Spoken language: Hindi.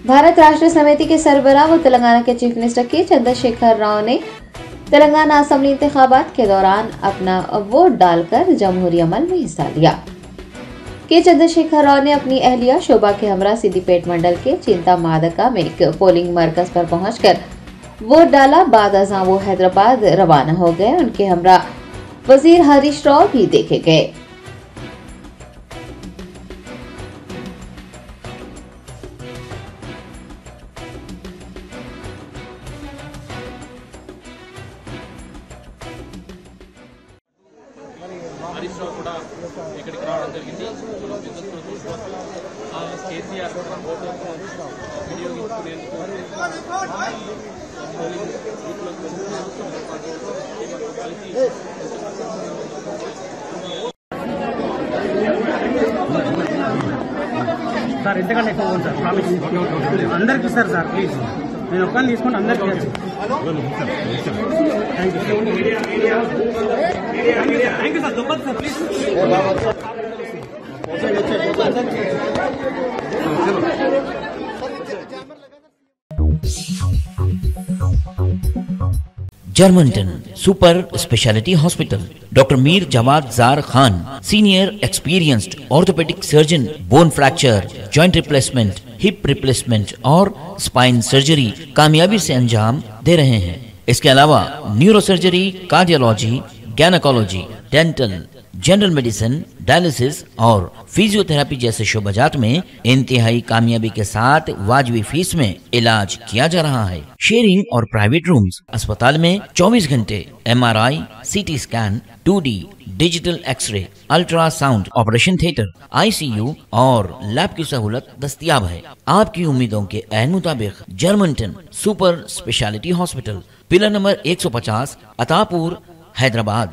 भारत राष्ट्र समिति के सरबराह व तेलंगाना के चीफ मिनिस्टर के चंद्रशेखर राव ने तेलंगाना असेंबली इंतखाबात के दौरान अपना वोट डालकर जमहूरी अमल में हिस्सा लिया। के चंद्रशेखर राव ने अपनी अहलिया शोभा के हमरा सिद्दीपेट मंडल के चिंता मादका में एक पोलिंग मरकज पर पहुंचकर वोट डाला। बाद अज़ां वो हैदराबाद रवाना हो गए। उनके हमरा वजीर हरीश राव भी देखे गए। హరీష్ రావు కూడా ఇక్కడికి రావడం జరిగింది। కేసీఆర్ వినియోగించుకునేందుకు సార్ ఎంతకంటే ఎక్కువ సార్ ప్రామిస్ అందరికి ఇస్తారు సార్ ప్లీజ్ నేను ఒక్కని తీసుకుంటే అందరికి థ్యాంక్ యూ సార్ దుబ్బదు సార్ ప్లీజ్ जर्मनटन super speciality hospital. Doctor Mir Jawad Jar Khan, senior experienced orthopaedic surgeon, bone fracture, joint replacement, hip replacement और स्पाइन सर्जरी कामयाबी से अंजाम दे रहे हैं। इसके अलावा neuro surgery, cardiology, gynaecology, dental, general medicine, dialysis और फिजियोथेरेपी जैसे शोबाजात में इंतहाई कामयाबी के साथ वाजबी फीस में इलाज किया जा रहा है। शेयरिंग और प्राइवेट रूम्स। अस्पताल में 24 घंटे MRI, CT scan, 2D digital x-ray, ultrasound, operation theatre, ICU और लैब की सहूलत दस्तयाब है। आपकी उम्मीदों के ऐन मुताबिक Germanton super speciality hospital, pillar number 150, Attapur, Hyderabad.